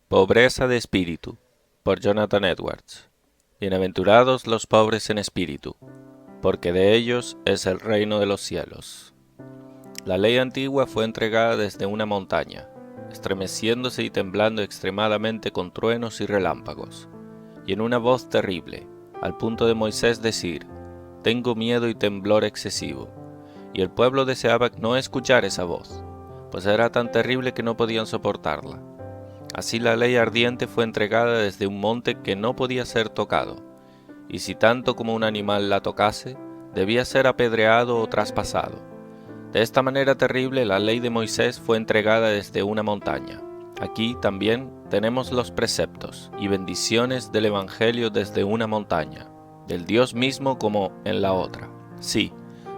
Pobreza de espíritu, por Jonathan Edwards. Bienaventurados los pobres en espíritu, porque de ellos es el reino de los cielos. La ley antigua fue entregada desde una montaña, estremeciéndose y temblando extremadamente con truenos y relámpagos, y en una voz terrible, al punto de Moisés decir: «Tengo miedo y temblor excesivo». Y el pueblo deseaba no escuchar esa voz, pues era tan terrible que no podían soportarla. Así la ley ardiente fue entregada desde un monte que no podía ser tocado, y si tanto como un animal la tocase, debía ser apedreado o traspasado. De esta manera terrible la ley de Moisés fue entregada desde una montaña. Aquí también tenemos los preceptos y bendiciones del Evangelio desde una montaña, del Dios mismo como en la otra. Sí,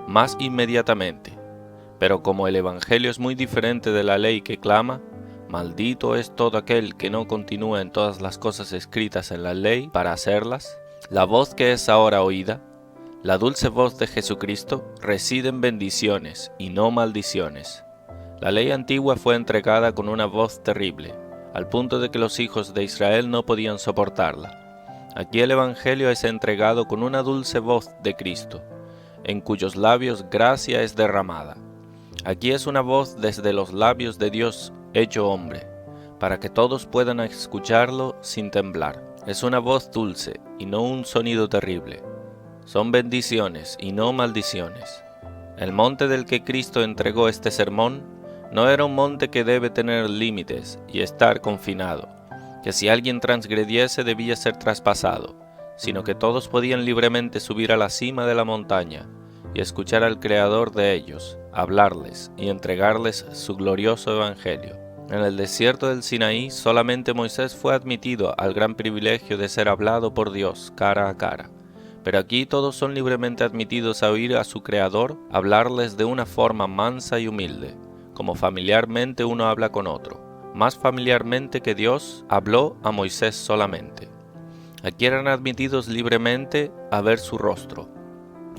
más inmediatamente. Pero como el Evangelio es muy diferente de la ley que clama: «Maldito es todo aquel que no continúa en todas las cosas escritas en la ley para hacerlas», la voz que es ahora oída, la dulce voz de Jesucristo, reside en bendiciones y no maldiciones. La ley antigua fue entregada con una voz terrible, al punto de que los hijos de Israel no podían soportarla. Aquí el Evangelio es entregado con una dulce voz de Cristo, en cuyos labios gracia es derramada. Aquí es una voz desde los labios de Dios hecho hombre, para que todos puedan escucharlo sin temblar. Es una voz dulce y no un sonido terrible. Son bendiciones y no maldiciones. El monte del que Cristo entregó este sermón no era un monte que debe tener límites y estar confinado, que si alguien transgrediese debía ser traspasado, sino que todos podían libremente subir a la cima de la montaña y escuchar al Creador de ellos, hablarles y entregarles su glorioso Evangelio. En el desierto del Sinaí solamente Moisés fue admitido al gran privilegio de ser hablado por Dios cara a cara. Pero aquí todos son libremente admitidos a oír a su Creador hablarles de una forma mansa y humilde, como familiarmente uno habla con otro, más familiarmente que Dios habló a Moisés solamente. Aquí eran admitidos libremente a ver su rostro.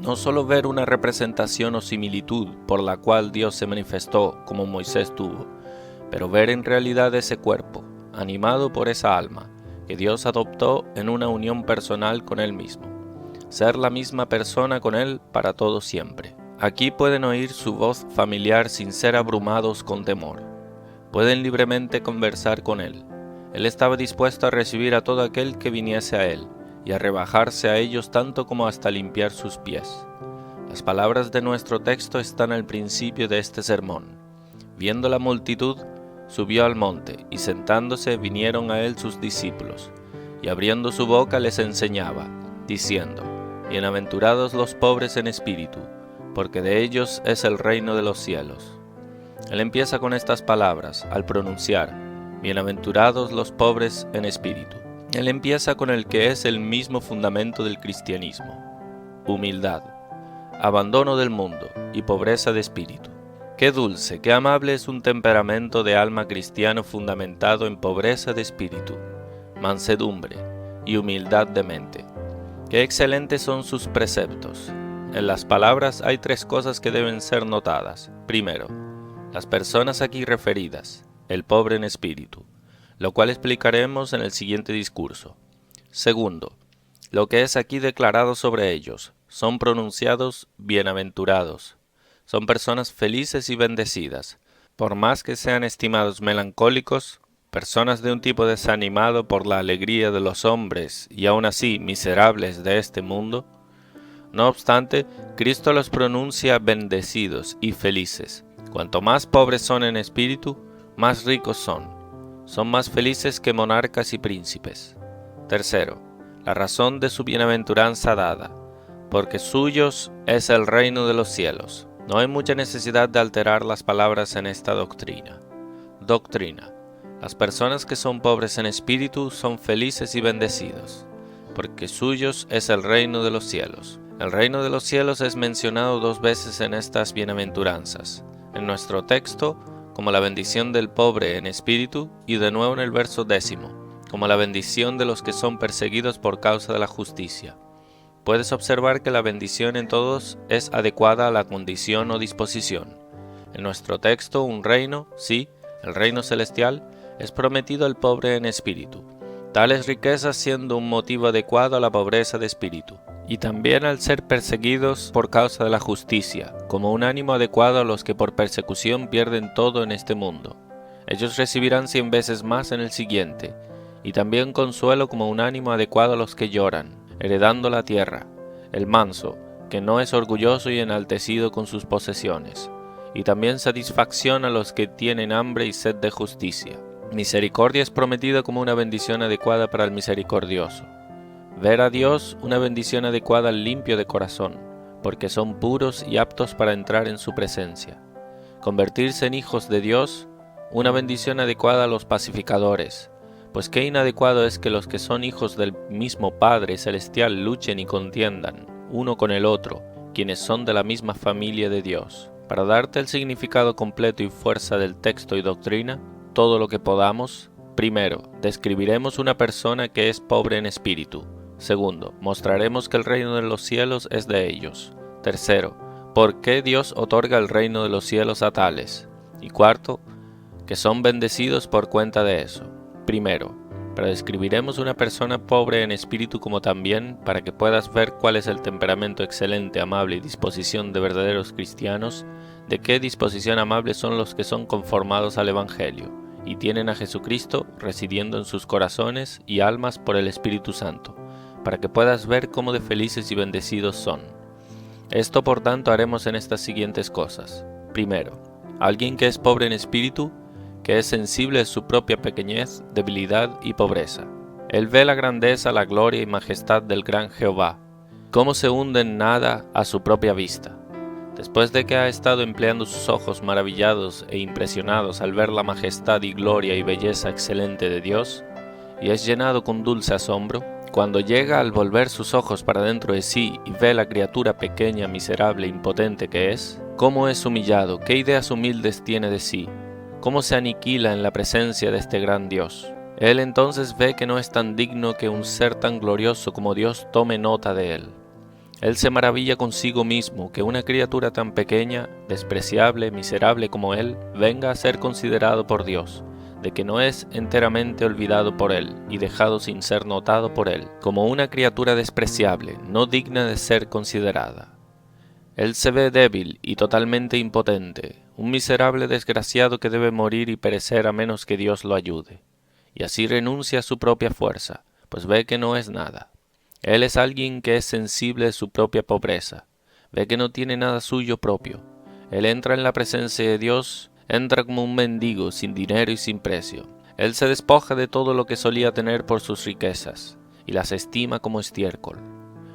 No solo ver una representación o similitud por la cual Dios se manifestó como Moisés tuvo, pero ver en realidad ese cuerpo, animado por esa alma, que Dios adoptó en una unión personal con Él mismo. Ser la misma persona con Él para todo siempre. Aquí pueden oír su voz familiar sin ser abrumados con temor. Pueden libremente conversar con Él. Él estaba dispuesto a recibir a todo aquel que viniese a Él, y a rebajarse a ellos tanto como hasta limpiar sus pies. Las palabras de nuestro texto están al principio de este sermón. Viendo la multitud, subió al monte, y sentándose vinieron a él sus discípulos, y abriendo su boca les enseñaba, diciendo: Bienaventurados los pobres en espíritu, porque de ellos es el reino de los cielos. Él empieza con estas palabras al pronunciar: Bienaventurados los pobres en espíritu. Él empieza con el que es el mismo fundamento del cristianismo: humildad, abandono del mundo y pobreza de espíritu. Qué dulce, qué amable es un temperamento de alma cristiano fundamentado en pobreza de espíritu, mansedumbre y humildad de mente. Qué excelentes son sus preceptos. En las palabras hay tres cosas que deben ser notadas. Primero, las personas aquí referidas, el pobre en espíritu, lo cual explicaremos en el siguiente discurso. Segundo, lo que es aquí declarado sobre ellos, son pronunciados bienaventurados. Son personas felices y bendecidas. Por más que sean estimados melancólicos, personas de un tipo desanimado por la alegría de los hombres y aún así miserables de este mundo, no obstante, Cristo los pronuncia bendecidos y felices. Cuanto más pobres son en espíritu, más ricos son. Son más felices que monarcas y príncipes. Tercero, la razón de su bienaventuranza dada, porque suyos es el reino de los cielos. No hay mucha necesidad de alterar las palabras en esta doctrina. Doctrina. Las personas que son pobres en espíritu son felices y bendecidos, porque suyos es el reino de los cielos. El reino de los cielos es mencionado 2 veces en estas bienaventuranzas. En nuestro texto, como la bendición del pobre en espíritu, y de nuevo en el verso 10, como la bendición de los que son perseguidos por causa de la justicia. Puedes observar que la bendición en todos es adecuada a la condición o disposición. En nuestro texto, un reino, sí, el reino celestial, es prometido al pobre en espíritu, tales riquezas siendo un motivo adecuado a la pobreza de espíritu, y también al ser perseguidos por causa de la justicia, como un ánimo adecuado a los que por persecución pierden todo en este mundo. Ellos recibirán 100 veces más en el siguiente, y también consuelo como un ánimo adecuado a los que lloran, heredando la tierra, el manso, que no es orgulloso y enaltecido con sus posesiones, y también satisfacción a los que tienen hambre y sed de justicia. Misericordia es prometida como una bendición adecuada para el misericordioso. Ver a Dios, una bendición adecuada al limpio de corazón, porque son puros y aptos para entrar en su presencia. Convertirse en hijos de Dios, una bendición adecuada a los pacificadores, pues qué inadecuado es que los que son hijos del mismo Padre Celestial luchen y contiendan, uno con el otro, quienes son de la misma familia de Dios. Para darte el significado completo y fuerza del texto y doctrina, todo lo que podamos, primero, describiremos una persona que es pobre en espíritu. Segundo, mostraremos que el reino de los cielos es de ellos. Tercero, por qué Dios otorga el reino de los cielos a tales. Y cuarto, que son bendecidos por cuenta de eso. Primero, pero describiremos una persona pobre en espíritu como también para que puedas ver cuál es el temperamento excelente, amable y disposición de verdaderos cristianos, de qué disposición amable son los que son conformados al Evangelio, y tienen a Jesucristo residiendo en sus corazones y almas por el Espíritu Santo, para que puedas ver cómo de felices y bendecidos son. Esto por tanto haremos en estas siguientes cosas. Primero, alguien que es pobre en espíritu, que es sensible de su propia pequeñez, debilidad y pobreza. Él ve la grandeza, la gloria y majestad del gran Jehová, cómo se hunde en nada a su propia vista. Después de que ha estado empleando sus ojos maravillados e impresionados al ver la majestad y gloria y belleza excelente de Dios, y es llenado con dulce asombro, cuando llega al volver sus ojos para dentro de sí y ve la criatura pequeña, miserable, impotente que es, cómo es humillado, qué ideas humildes tiene de sí, cómo se aniquila en la presencia de este gran Dios. Él entonces ve que no es tan digno que un ser tan glorioso como Dios tome nota de él. Él se maravilla consigo mismo que una criatura tan pequeña, despreciable, miserable como él, venga a ser considerado por Dios, de que no es enteramente olvidado por él y dejado sin ser notado por él, como una criatura despreciable, no digna de ser considerada. Él se ve débil y totalmente impotente, un miserable desgraciado que debe morir y perecer a menos que Dios lo ayude, y así renuncia a su propia fuerza, pues ve que no es nada. Él es alguien que es sensible de su propia pobreza, ve que no tiene nada suyo propio. Él entra en la presencia de Dios, entra como un mendigo, sin dinero y sin precio. Él se despoja de todo lo que solía tener por sus riquezas, y las estima como estiércol.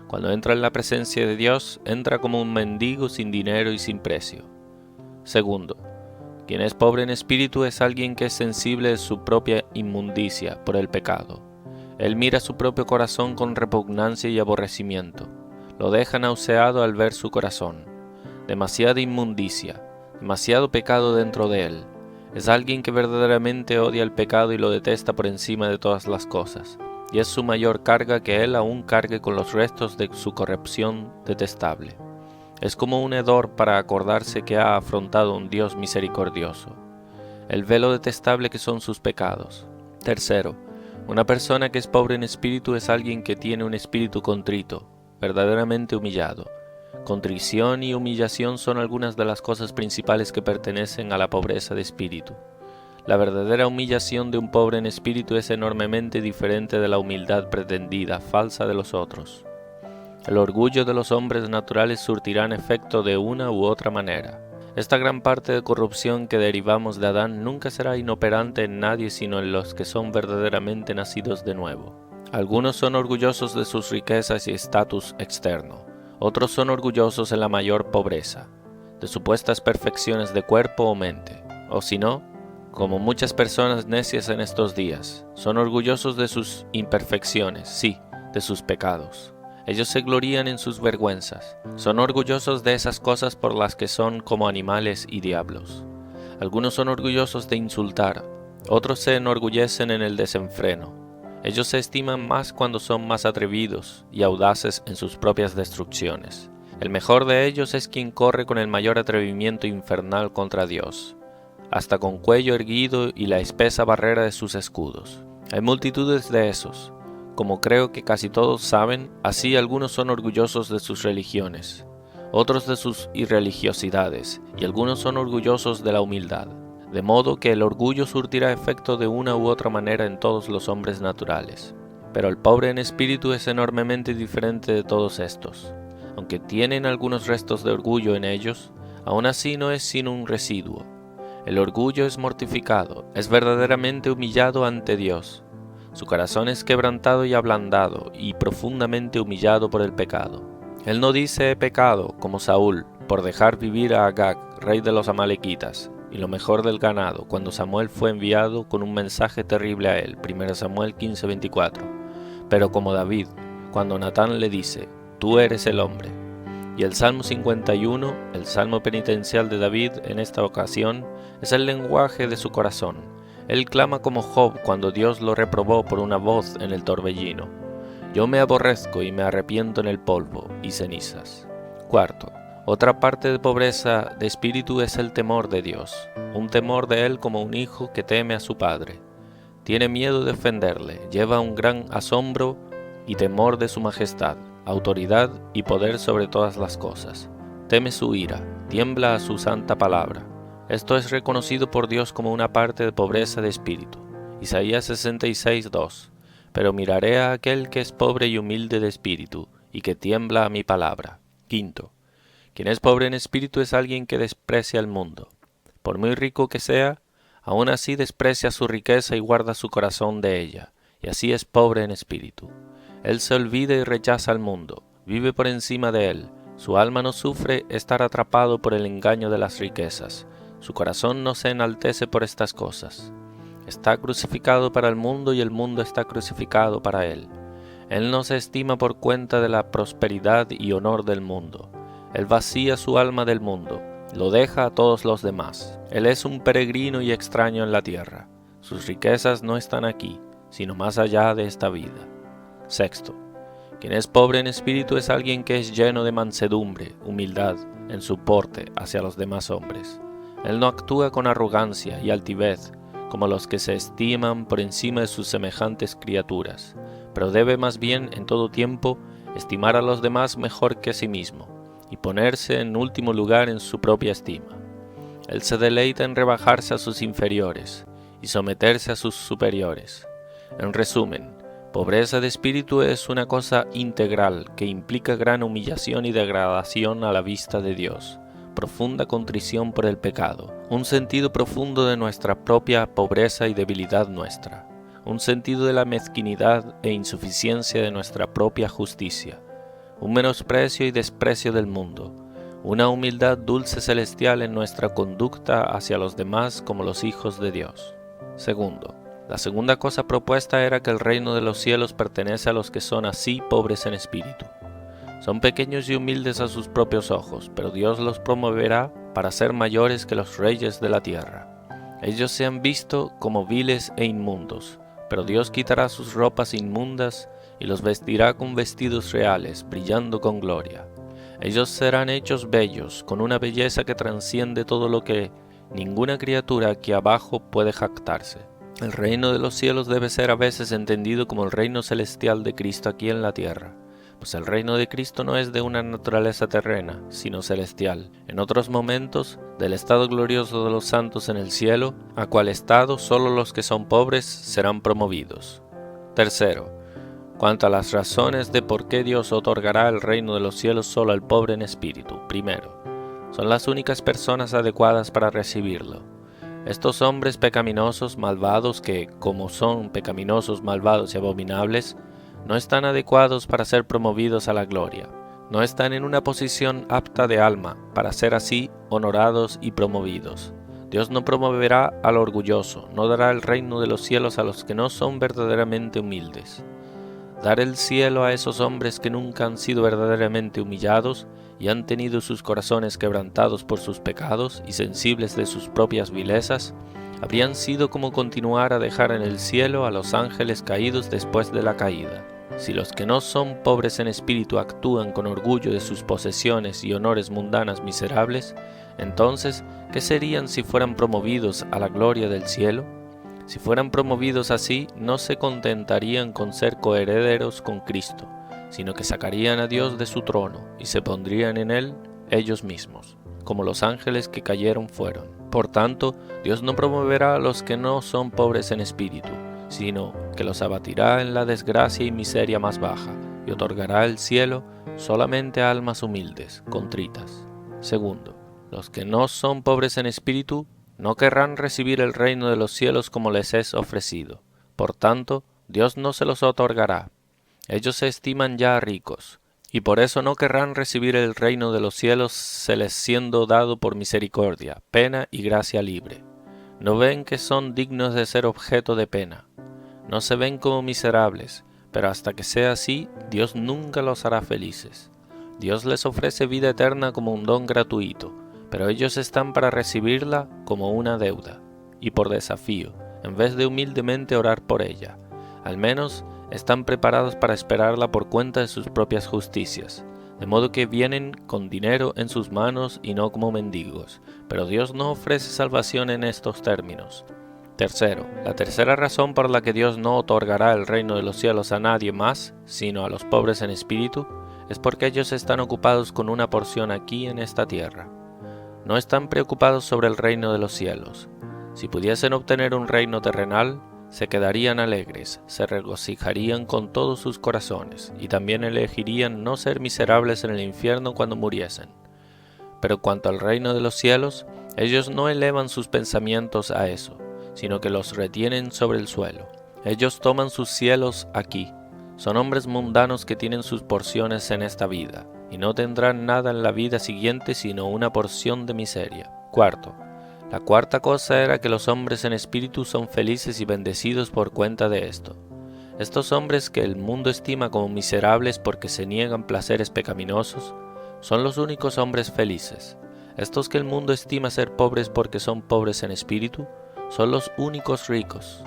Cuando entra en la presencia de Dios, entra como un mendigo sin dinero y sin precio. Segundo, quien es pobre en espíritu es alguien que es sensible de su propia inmundicia por el pecado. Él mira su propio corazón con repugnancia y aborrecimiento. Lo deja nauseado al ver su corazón. Demasiada inmundicia, demasiado pecado dentro de él. Es alguien que verdaderamente odia el pecado y lo detesta por encima de todas las cosas. Y es su mayor carga que él aún cargue con los restos de su corrupción detestable. Es como un hedor para acordarse que ha afrontado a un Dios misericordioso. Él ve lo detestable que son sus pecados. Tercero, una persona que es pobre en espíritu es alguien que tiene un espíritu contrito, verdaderamente humillado. Contrición y humillación son algunas de las cosas principales que pertenecen a la pobreza de espíritu. La verdadera humillación de un pobre en espíritu es enormemente diferente de la humildad pretendida, falsa de los otros. El orgullo de los hombres naturales surtirán efecto de una u otra manera. Esta gran parte de corrupción que derivamos de Adán nunca será inoperante en nadie sino en los que son verdaderamente nacidos de nuevo. Algunos son orgullosos de sus riquezas y estatus externo. Otros son orgullosos en la mayor pobreza, de supuestas perfecciones de cuerpo o mente. O si no, como muchas personas necias en estos días, son orgullosos de sus imperfecciones, sí, de sus pecados. Ellos se glorían en sus vergüenzas, son orgullosos de esas cosas por las que son como animales y diablos. Algunos son orgullosos de insultar, otros se enorgullecen en el desenfreno. Ellos se estiman más cuando son más atrevidos y audaces en sus propias destrucciones. El mejor de ellos es quien corre con el mayor atrevimiento infernal contra Dios. hasta con cuello erguido y la espesa barrera de sus escudos. Hay multitudes de esos. Como creo que casi todos saben, así algunos son orgullosos de sus religiones, otros de sus irreligiosidades, y algunos son orgullosos de la humildad. De modo que el orgullo surtirá efecto de una u otra manera en todos los hombres naturales. Pero el pobre en espíritu es enormemente diferente de todos estos. Aunque tienen algunos restos de orgullo en ellos, aún así no es sino un residuo. El orgullo es mortificado, es verdaderamente humillado ante Dios. Su corazón es quebrantado y ablandado, y profundamente humillado por el pecado. Él no dice he pecado, como Saúl, por dejar vivir a Agag, rey de los amalequitas, y lo mejor del ganado, cuando Samuel fue enviado con un mensaje terrible a él, 1 Samuel 15:24. Pero como David, cuando Natán le dice, tú eres el hombre. Y el Salmo 51, el salmo penitencial de David en esta ocasión, es el lenguaje de su corazón. Él clama como Job cuando Dios lo reprobó por una voz en el torbellino. Yo me aborrezco y me arrepiento en el polvo y cenizas. Cuarto, otra parte de pobreza de espíritu es el temor de Dios, un temor de Él como un hijo que teme a su padre. Tiene miedo de ofenderle, lleva un gran asombro y temor de su majestad, autoridad y poder sobre todas las cosas. Teme su ira, tiembla a su santa palabra. Esto es reconocido por Dios como una parte de pobreza de espíritu. Isaías 66:2. Pero miraré a aquel que es pobre y humilde de espíritu, y que tiembla a mi palabra. Quinto, quien es pobre en espíritu es alguien que desprecia el mundo. Por muy rico que sea, aún así desprecia su riqueza y guarda su corazón de ella, y así es pobre en espíritu. Él se olvida y rechaza al mundo, vive por encima de él, su alma no sufre estar atrapado por el engaño de las riquezas. Su corazón no se enaltece por estas cosas. Está crucificado para el mundo y el mundo está crucificado para él. Él no se estima por cuenta de la prosperidad y honor del mundo. Él vacía su alma del mundo, lo deja a todos los demás. Él es un peregrino y extraño en la tierra. Sus riquezas no están aquí, sino más allá de esta vida. Sexto, quien es pobre en espíritu es alguien que es lleno de mansedumbre, humildad, en su porte hacia los demás hombres. Él no actúa con arrogancia y altivez, como los que se estiman por encima de sus semejantes criaturas, pero debe más bien en todo tiempo estimar a los demás mejor que a sí mismo, y ponerse en último lugar en su propia estima. Él se deleita en rebajarse a sus inferiores, y someterse a sus superiores. En resumen, pobreza de espíritu es una cosa integral que implica gran humillación y degradación a la vista de Dios, profunda contrición por el pecado, un sentido profundo de nuestra propia pobreza y debilidad nuestra, un sentido de la mezquinidad e insuficiencia de nuestra propia justicia, un menosprecio y desprecio del mundo, una humildad dulce celestial en nuestra conducta hacia los demás como los hijos de Dios. Segundo, la segunda cosa propuesta era que el reino de los cielos pertenece a los que son así pobres en espíritu. Son pequeños y humildes a sus propios ojos, pero Dios los promoverá para ser mayores que los reyes de la tierra. Ellos se han visto como viles e inmundos, pero Dios quitará sus ropas inmundas y los vestirá con vestidos reales, brillando con gloria. Ellos serán hechos bellos, con una belleza que transciende todo lo que ninguna criatura aquí abajo puede jactarse. El reino de los cielos debe ser a veces entendido como el reino celestial de Cristo aquí en la tierra, pues el reino de Cristo no es de una naturaleza terrena, sino celestial. En otros momentos, del estado glorioso de los santos en el cielo, a cual estado solo los que son pobres serán promovidos. Tercero, cuanto a las razones de por qué Dios otorgará el reino de los cielos solo al pobre en espíritu. Primero, son las únicas personas adecuadas para recibirlo. Estos hombres pecaminosos, malvados, que, como son pecaminosos, malvados y abominables, no están adecuados para ser promovidos a la gloria. No están en una posición apta de alma para ser así honorados y promovidos. Dios no promoverá al orgulloso, no dará el reino de los cielos a los que no son verdaderamente humildes. Dar el cielo a esos hombres que nunca han sido verdaderamente humillados y han tenido sus corazones quebrantados por sus pecados y sensibles de sus propias vilezas, habrían sido como continuar a dejar en el cielo a los ángeles caídos después de la caída. Si los que no son pobres en espíritu actúan con orgullo de sus posesiones y honores mundanas miserables, Entonces, ¿qué serían si fueran promovidos a la gloria del cielo? Si fueran promovidos así, no se contentarían con ser coherederos con Cristo, sino que sacarían a Dios de su trono y se pondrían en él ellos mismos, como los ángeles que cayeron fueron. Por tanto, Dios no promoverá a los que no son pobres en espíritu, sino que los abatirá en la desgracia y miseria más baja, y otorgará el cielo solamente a almas humildes, contritas. Segundo, los que no son pobres en espíritu no querrán recibir el reino de los cielos como les es ofrecido. Por tanto, Dios no se los otorgará. Ellos se estiman ya ricos, y por eso no querrán recibir el reino de los cielos, se les siendo dado por misericordia, pena y gracia libre. No ven que son dignos de ser objeto de pena. No se ven como miserables, pero hasta que sea así, Dios nunca los hará felices. Dios les ofrece vida eterna como un don gratuito, pero ellos están para recibirla como una deuda, y por desafío, en vez de humildemente orar por ella. Al menos están preparados para esperarla por cuenta de sus propias justicias, de modo que vienen con dinero en sus manos y no como mendigos, pero Dios no ofrece salvación en estos términos. Tercero, la tercera razón por la que Dios no otorgará el reino de los cielos a nadie más, sino a los pobres en espíritu, es porque ellos están ocupados con una porción aquí en esta tierra. No están preocupados sobre el reino de los cielos. Si pudiesen obtener un reino terrenal, se quedarían alegres, se regocijarían con todos sus corazones, y también elegirían no ser miserables en el infierno cuando muriesen. Pero cuanto al reino de los cielos, ellos no elevan sus pensamientos a eso, sino que los retienen sobre el suelo. Ellos toman sus cielos aquí. Son hombres mundanos que tienen sus porciones en esta vida, y no tendrán nada en la vida siguiente sino una porción de miseria. Cuarto, la cuarta cosa era que los hombres en espíritu son felices y bendecidos por cuenta de esto. Estos hombres que el mundo estima como miserables porque se niegan placeres pecaminosos, son los únicos hombres felices. Estos que el mundo estima ser pobres porque son pobres en espíritu, son los únicos ricos.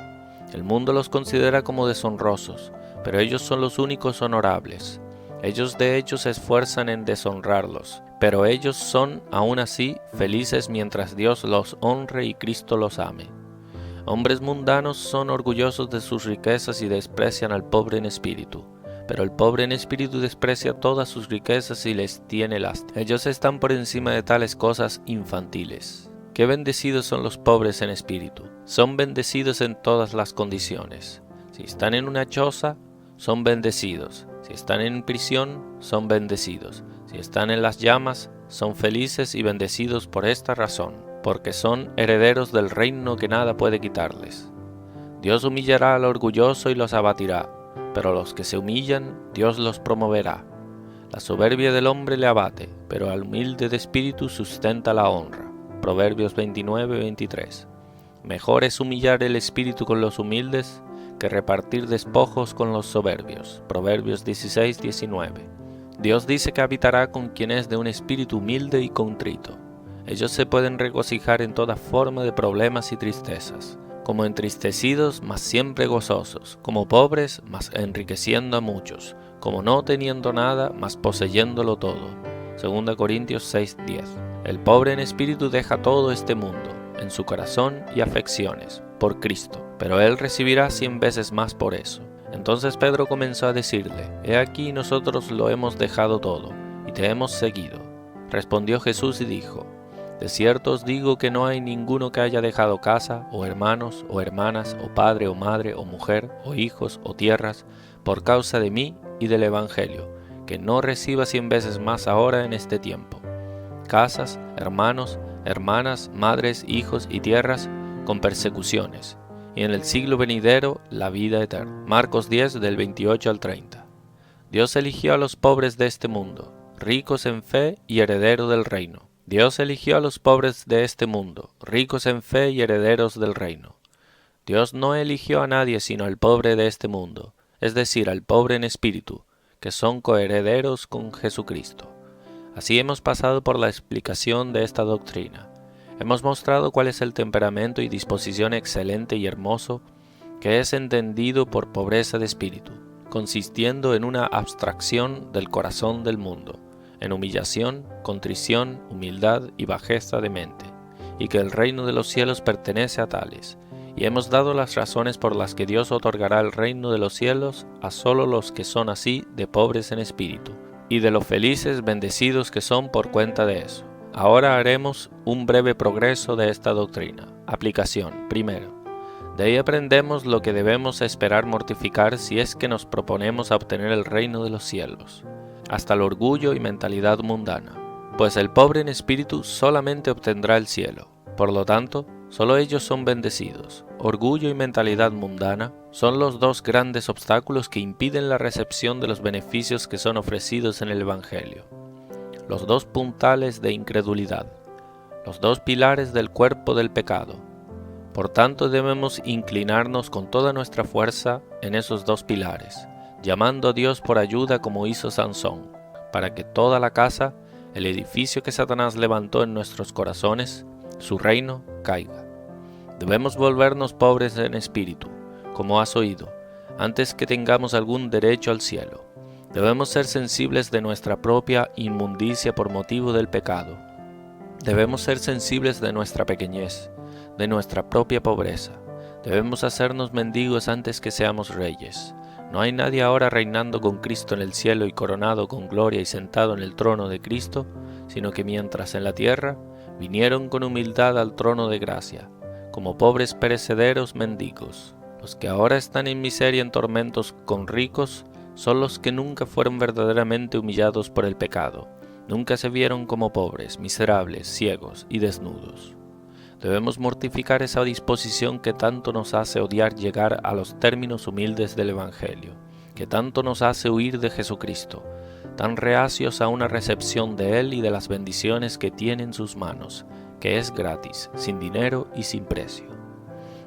El mundo los considera como deshonrosos, pero ellos son los únicos honorables. Ellos de hecho se esfuerzan en deshonrarlos, pero ellos son aún así felices mientras Dios los honre y Cristo los ame. Hombres mundanos son orgullosos de sus riquezas y desprecian al pobre en espíritu, pero el pobre en espíritu desprecia todas sus riquezas y les tiene lástima. Ellos están por encima de tales cosas infantiles. ¡Qué bendecidos son los pobres en espíritu! Son bendecidos en todas las condiciones. Si están en una choza, son bendecidos. Si están en prisión, son bendecidos. Si están en las llamas, son felices y bendecidos por esta razón, porque son herederos del reino que nada puede quitarles. Dios humillará al orgulloso y los abatirá, pero los que se humillan, Dios los promoverá. La soberbia del hombre le abate, pero al humilde de espíritu sustenta la honra. Proverbios 29-23. Mejor es humillar el espíritu con los humildes que repartir despojos con los soberbios. Proverbios 16-19. Dios dice que habitará con quien es de un espíritu humilde y contrito. Ellos se pueden regocijar en toda forma de problemas y tristezas, como entristecidos, mas siempre gozosos, como pobres, mas enriqueciendo a muchos, como no teniendo nada, mas poseyéndolo todo. 2 Corintios 6:10. El pobre en espíritu deja todo este mundo, en su corazón y afecciones, por Cristo, pero él recibirá 100 veces más por eso. Entonces Pedro comenzó a decirle: He aquí nosotros lo hemos dejado todo, y te hemos seguido. Respondió Jesús y dijo: De cierto os digo que no hay ninguno que haya dejado casa, o hermanos, o hermanas, o padre, o madre, o mujer, o hijos, o tierras, por causa de mí y del Evangelio, que no reciba 100 veces más ahora en este tiempo. Casas, hermanos, hermanas, madres, hijos y tierras, con persecuciones, y en el siglo venidero la vida eterna. Marcos 10 del 28 al 30. Dios eligió a los pobres de este mundo, ricos en fe y herederos del reino. Dios eligió a los pobres de este mundo, ricos en fe y herederos del reino. Dios no eligió a nadie sino al pobre de este mundo, es decir, al pobre en espíritu, que son coherederos con Jesucristo. Así hemos pasado por la explicación de esta doctrina. Hemos mostrado cuál es el temperamento y disposición excelente y hermoso que es entendido por pobreza de espíritu, consistiendo en una abstracción del corazón del mundo. en humillación, contrición, humildad y bajeza de mente, y que el reino de los cielos pertenece a tales. Y hemos dado las razones por las que Dios otorgará el reino de los cielos a solo los que son así de pobres en espíritu, y de los felices bendecidos que son por cuenta de eso. Ahora haremos un breve progreso de esta doctrina. Aplicación. Primero, de ahí aprendemos lo que debemos esperar mortificar si es que nos proponemos a obtener el reino de los cielos, hasta el orgullo y mentalidad mundana, pues el pobre en espíritu solamente obtendrá el cielo. Por lo tanto, solo ellos son bendecidos. Orgullo y mentalidad mundana son los dos grandes obstáculos que impiden la recepción de los beneficios que son ofrecidos en el Evangelio. Los dos puntales de incredulidad, los dos pilares del cuerpo del pecado. Por tanto, debemos inclinarnos con toda nuestra fuerza en esos dos pilares, llamando a Dios por ayuda como hizo Sansón, para que toda la casa, el edificio que Satanás levantó en nuestros corazones, su reino, caiga. Debemos volvernos pobres en espíritu, como has oído, antes que tengamos algún derecho al cielo. Debemos ser sensibles de nuestra propia inmundicia por motivo del pecado. Debemos ser sensibles de nuestra pequeñez, de nuestra propia pobreza. Debemos hacernos mendigos antes que seamos reyes. No hay nadie ahora reinando con Cristo en el cielo y coronado con gloria y sentado en el trono de Cristo, sino que mientras en la tierra vinieron con humildad al trono de gracia, como pobres perecederos mendigos. Los que ahora están en miseria en tormentos con ricos son los que nunca fueron verdaderamente humillados por el pecado, nunca se vieron como pobres, miserables, ciegos y desnudos. Debemos mortificar esa disposición que tanto nos hace odiar llegar a los términos humildes del Evangelio, que tanto nos hace huir de Jesucristo, tan reacios a una recepción de Él y de las bendiciones que tiene en sus manos, que es gratis, sin dinero y sin precio.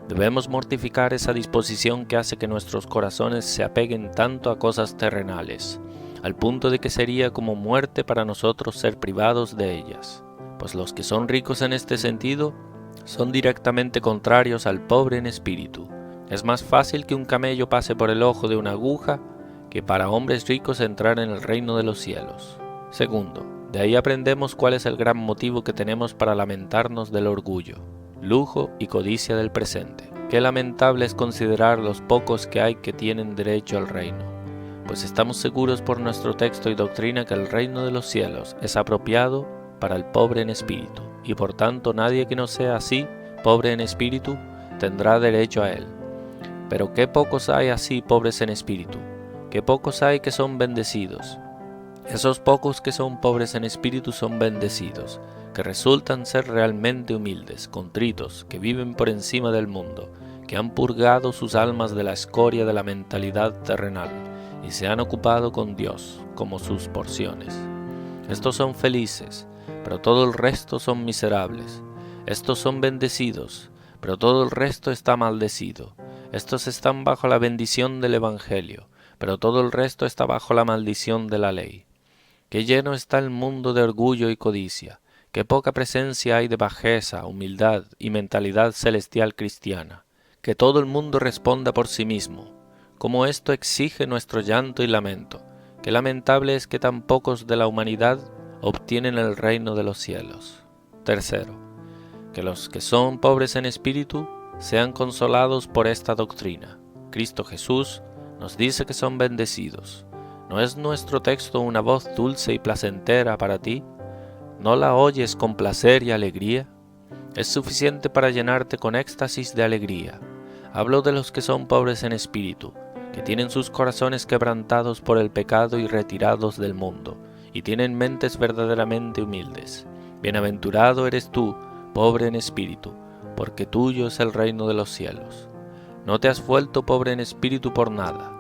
Debemos mortificar esa disposición que hace que nuestros corazones se apeguen tanto a cosas terrenales, al punto de que sería como muerte para nosotros ser privados de ellas, pues los que son ricos en este sentido son directamente contrarios al pobre en espíritu. Es más fácil que un camello pase por el ojo de una aguja que para hombres ricos entrar en el reino de los cielos. Segundo, de ahí aprendemos cuál es el gran motivo que tenemos para lamentarnos del orgullo, lujo y codicia del presente. Qué lamentable es considerar los pocos que hay que tienen derecho al reino, pues estamos seguros por nuestro texto y doctrina que el reino de los cielos es apropiado para el pobre en espíritu, y por tanto nadie que no sea así, pobre en espíritu, tendrá derecho a él. Pero qué pocos hay así pobres en espíritu, qué pocos hay que son bendecidos. Esos pocos que son pobres en espíritu son bendecidos, que resultan ser realmente humildes, contritos, que viven por encima del mundo, que han purgado sus almas de la escoria de la mentalidad terrenal y se han ocupado con Dios como sus porciones. Estos son felices, pero todo el resto son miserables. Estos son bendecidos, pero todo el resto está maldecido. Estos están bajo la bendición del Evangelio, pero todo el resto está bajo la maldición de la ley. Qué lleno está el mundo de orgullo y codicia, qué poca presencia hay de bajeza, humildad y mentalidad celestial cristiana. Que todo el mundo responda por sí mismo, como esto exige nuestro llanto y lamento. Qué lamentable es que tan pocos de la humanidad obtienen el reino de los cielos. Tercero, que los que son pobres en espíritu sean consolados por esta doctrina. Cristo Jesús nos dice que son bendecidos. ¿No es nuestro texto una voz dulce y placentera para ti? ¿No la oyes con placer y alegría? Es suficiente para llenarte con éxtasis de alegría. Hablo de los que son pobres en espíritu, que tienen sus corazones quebrantados por el pecado y retirados del mundo, y tienen mentes verdaderamente humildes. Bienaventurado eres tú, pobre en espíritu, porque tuyo es el reino de los cielos. No te has vuelto pobre en espíritu por nada.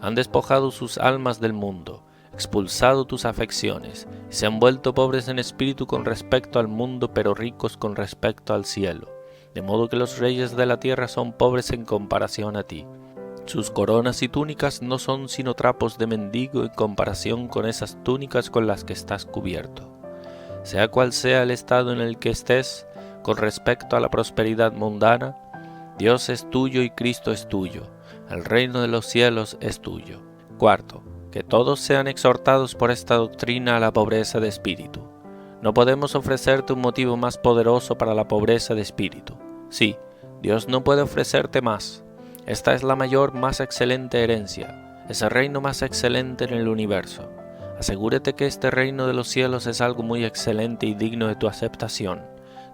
Han despojado sus almas del mundo, expulsado tus afecciones, y se han vuelto pobres en espíritu con respecto al mundo, pero ricos con respecto al cielo. De modo que los reyes de la tierra son pobres en comparación a ti. Sus coronas y túnicas no son sino trapos de mendigo en comparación con esas túnicas con las que estás cubierto. Sea cual sea el estado en el que estés, con respecto a la prosperidad mundana, Dios es tuyo y Cristo es tuyo, el reino de los cielos es tuyo. Cuarto, que todos sean exhortados por esta doctrina a la pobreza de espíritu. No podemos ofrecerte un motivo más poderoso para la pobreza de espíritu. Sí, Dios no puede ofrecerte más. Esta es la mayor, más excelente herencia, es el reino más excelente en el universo. Asegúrate que este reino de los cielos es algo muy excelente y digno de tu aceptación,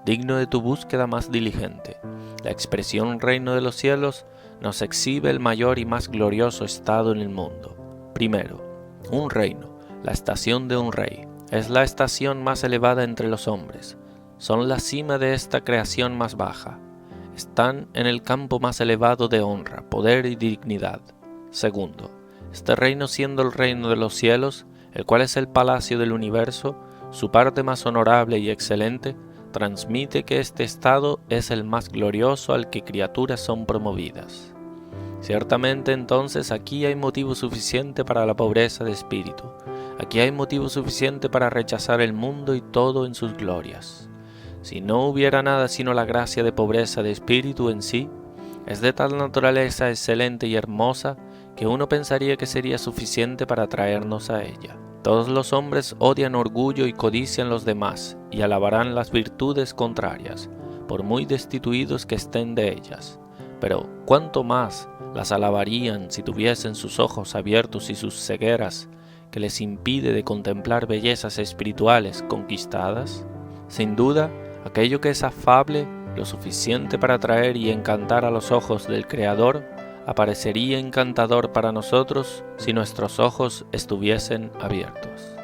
digno de tu búsqueda más diligente. La expresión reino de los cielos nos exhibe el mayor y más glorioso estado en el mundo. Primero, un reino, la estación de un rey, es la estación más elevada entre los hombres. Son la cima de esta creación más baja. Están en el campo más elevado de honra, poder y dignidad. Segundo, este reino siendo el reino de los cielos, el cual es el palacio del universo, su parte más honorable y excelente, transmite que este estado es el más glorioso al que criaturas son promovidas. Ciertamente entonces aquí hay motivo suficiente para la pobreza de espíritu. Aquí hay motivo suficiente para rechazar el mundo y todo en sus glorias. Si no hubiera nada sino la gracia de pobreza de espíritu en sí, es de tal naturaleza excelente y hermosa que uno pensaría que sería suficiente para atraernos a ella. Todos los hombres odian orgullo y codician los demás y alabarán las virtudes contrarias, por muy destituidos que estén de ellas. Pero ¿cuánto más las alabarían si tuviesen sus ojos abiertos y sus cegueras que les impide de contemplar bellezas espirituales conquistadas? Sin duda, aquello que es afable, lo suficiente para atraer y encantar a los ojos del Creador, aparecería encantador para nosotros si nuestros ojos estuviesen abiertos.